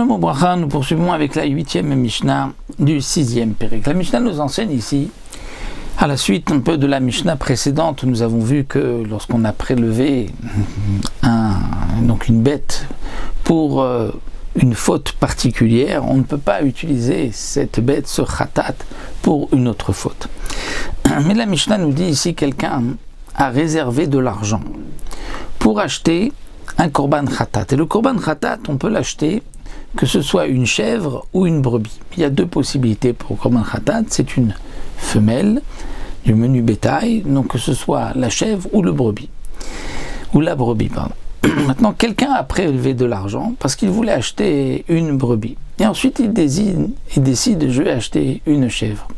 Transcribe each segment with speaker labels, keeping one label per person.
Speaker 1: Shalom Obracha, nous poursuivons avec la 8e Mishnah du 6e Pérek. La Mishnah nous enseigne ici, à la suite un peu de la Mishnah précédente, où nous avons vu que lorsqu'on a prélevé une bête pour une faute particulière, on ne peut pas utiliser cette bête, ce khatat, pour une autre faute. Mais la Mishnah nous dit ici, quelqu'un a réservé de l'argent pour acheter un korban khatat. Et le korban khatat, on peut l'acheter que ce soit une chèvre ou une brebis. Il y a deux possibilités pour le korban khatat. C'est une femelle du menu bétail, donc que ce soit la chèvre ou le brebis. Ou la brebis, pardon. Maintenant, quelqu'un a prélevé de l'argent parce qu'il voulait acheter une brebis. Et ensuite, il décide, je vais acheter une chèvre.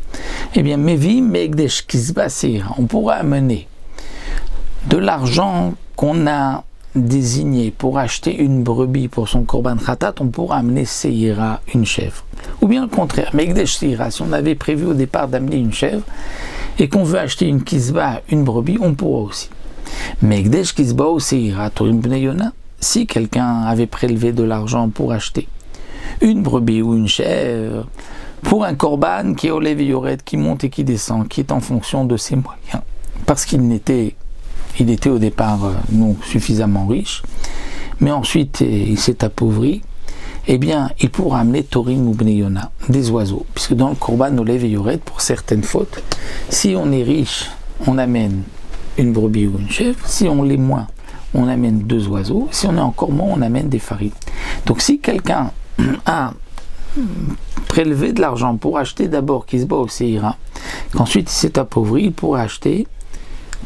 Speaker 1: Eh bien, Mevi Megdesh Kizba Seira, on pourra amener de l'argent qu'on a désigné pour acheter une brebis pour son korban khatat, on pourra amener Seira, une chèvre. Ou bien le contraire, Megdesh Seira, si on avait prévu au départ d'amener une chèvre et qu'on veut acheter une Kizba, une brebis, on pourra aussi. Megdesh Kizba ou Seira, Torim Bnei Yona, si quelqu'un avait prélevé de l'argent pour acheter une brebis ou une chèvre, pour un korban qui est au yored, qui monte et qui descend, qui est en fonction de ses moyens, parce qu'il était au départ non suffisamment riche, mais ensuite il s'est appauvri, eh bien il pourra amener Torim ou Bnei Yona, des oiseaux, puisque dans le korban au yored, pour certaines fautes, si on est riche, on amène une brebis ou une chèvre, si on l'est moins, on amène deux oiseaux, si on est encore moins, on amène des farines. Donc si quelqu'un a prélevé de l'argent pour acheter d'abord Kizba ou Seira, qu'ensuite il s'est appauvri, il pourra acheter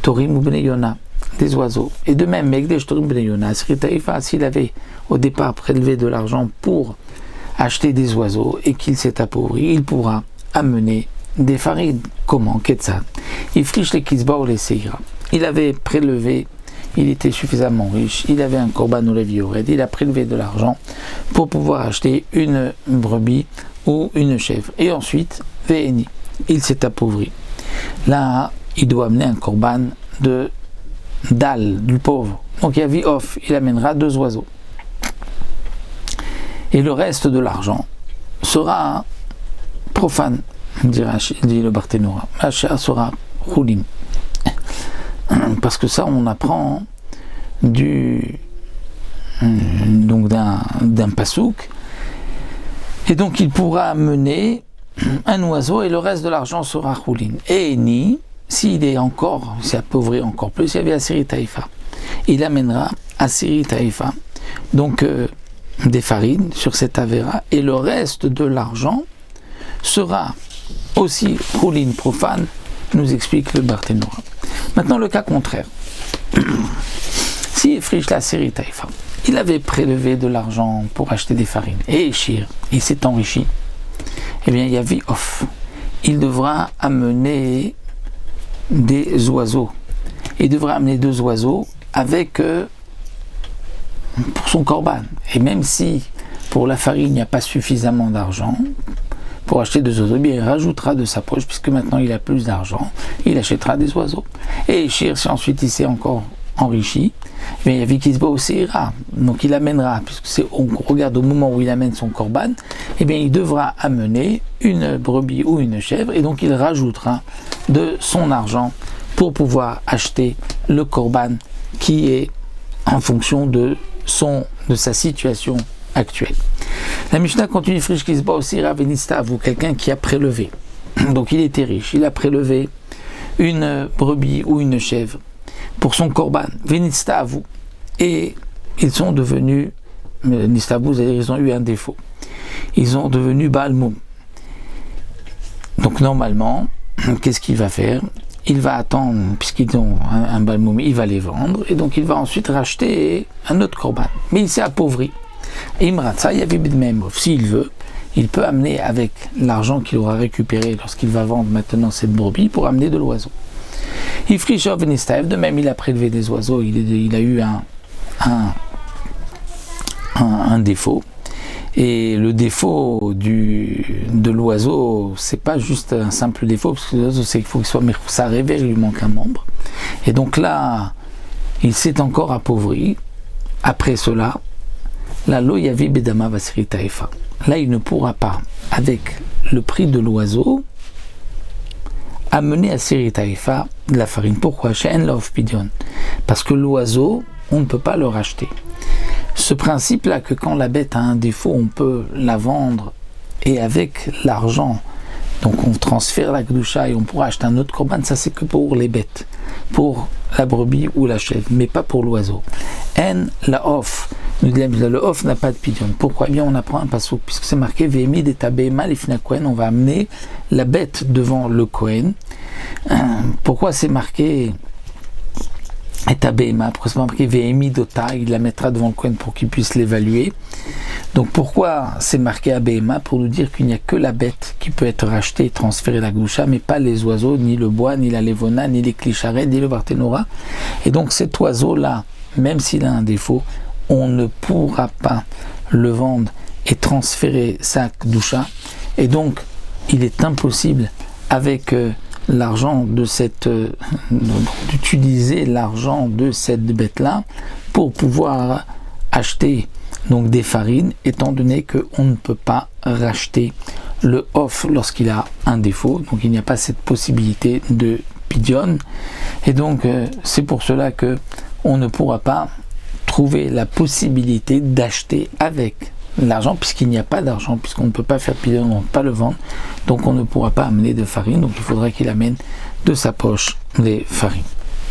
Speaker 1: Torim ou Bnei Yona, des oiseaux. Et de même, Megdesh Torim Bnei Yona, s'il avait au départ prélevé de l'argent pour acheter des oiseaux et qu'il s'est appauvri, il pourra amener des farines. Comment? Ketzad. Il friche les Kizba ou les Seira. Il avait prélevé, il était suffisamment riche, il avait un korban ou yored, il a prélevé de l'argent pour pouvoir acheter une brebis ou une chèvre. Et ensuite, Ve'eni, il s'est appauvri. Là, il doit amener un korban de Dal, du pauvre. Donc il y a Viof, il amènera deux oiseaux. Et le reste de l'argent sera profane, dit le Barthénora. Machéa sera Roulim. Parce que ça, on apprend d'un pasouk. Et donc il pourra amener un oiseau et le reste de l'argent sera Roulim. Et ni s'il s'est appauvri encore plus, il y avait Asiri Taïfa. Il amènera Asiri Taïfa, donc des farines sur cette avéra, et le reste de l'argent sera aussi Roulin profane, nous explique le Barthénora. Maintenant, le cas contraire. Si Efrish la Asiri Taïfa, il avait prélevé de l'argent pour acheter des farines, et Eshir, il s'est enrichi, eh bien, il y a Viof. Il devra amener des oiseaux. Il devra amener deux oiseaux avec pour son korban. Et même si pour la farine il n'y a pas suffisamment d'argent pour acheter deux oiseaux, bien il rajoutera de sa poche, puisque maintenant il a plus d'argent, il achètera des oiseaux. Et Shir, si ensuite il s'est encore enrichi, mais il y a Vikizba au Seira, donc il amènera, puisque on regarde au moment où il amène son korban, et bien il devra amener une brebis ou une chèvre, et donc il rajoutera de son argent pour pouvoir acheter le korban qui est en fonction de sa situation actuelle. La Mishnah continue, Frish Kizba au Seira Venista, vous, quelqu'un qui a prélevé, donc il était riche, il a prélevé une brebis ou une chèvre pour son korban, Venista à vous, et ils sont devenus, Nistabou, c'est-à-dire ils ont eu un défaut, ils sont devenus Balmoum. Donc normalement, qu'est-ce qu'il va faire? Il va attendre, puisqu'ils ont un Balmoum, il va les vendre, et donc il va ensuite racheter un autre korban. Mais il s'est appauvri. Imratsa Yavid Memov, s'il veut, il peut amener avec l'argent qu'il aura récupéré lorsqu'il va vendre maintenant cette brebis pour amener de l'oiseau. Ifrishov Nistaev, de même il a prélevé des oiseaux, il a eu un défaut. Et le défaut de l'oiseau, c'est pas juste un simple défaut, parce que l'oiseau, c'est qu'il faut qu'il soit ça révèle, il lui manque un membre. Et donc là, il s'est encore appauvri. Après cela, la lo yavi bedama vasiri taïfa. Là, il ne pourra pas, avec le prix de l'oiseau, amener à Siri taïfa de la farine. Pourquoi? She'en laof pidion. Parce que l'oiseau, on ne peut pas le racheter. Ce principe-là, que quand la bête a un défaut, on peut la vendre et avec l'argent, donc on transfère la kedusha et on pourra acheter un autre korban, ça c'est que pour les bêtes, pour la brebis ou la chèvre, mais pas pour l'oiseau. En la off, nous disons le off n'a pas de pidion. Pourquoi? Eh bien on apprend un passouk, puisque c'est marqué Vehemid et tabema lifna kohen, on va amener la bête devant le kohen. Pourquoi c'est marqué et tabema? Pourquoi c'est marqué Vehemid ota, il la mettra devant le kohen pour qu'il puisse l'évaluer. Donc pourquoi c'est marqué Abéma? Pour nous dire qu'il n'y a que la bête qui peut être rachetée et transférer la gdoucha, mais pas les oiseaux, ni le bois, ni la levona, ni les clicharet, ni le barthénora. Et donc cet oiseau-là, même s'il a un défaut, on ne pourra pas le vendre et transférer sa gdoucha. Et donc il est impossible avec l'argent de cette d'utiliser l'argent de cette bête-là pour pouvoir acheter donc des farines, étant donné qu'on ne peut pas racheter le off lorsqu'il a un défaut, donc il n'y a pas cette possibilité de pidion, et donc c'est pour cela que on ne pourra pas trouver la possibilité d'acheter avec l'argent, puisqu'il n'y a pas d'argent, puisqu'on ne peut pas faire pidion, on ne peut pas le vendre, donc on ne pourra pas amener de farine, donc il faudra qu'il amène de sa poche les farines.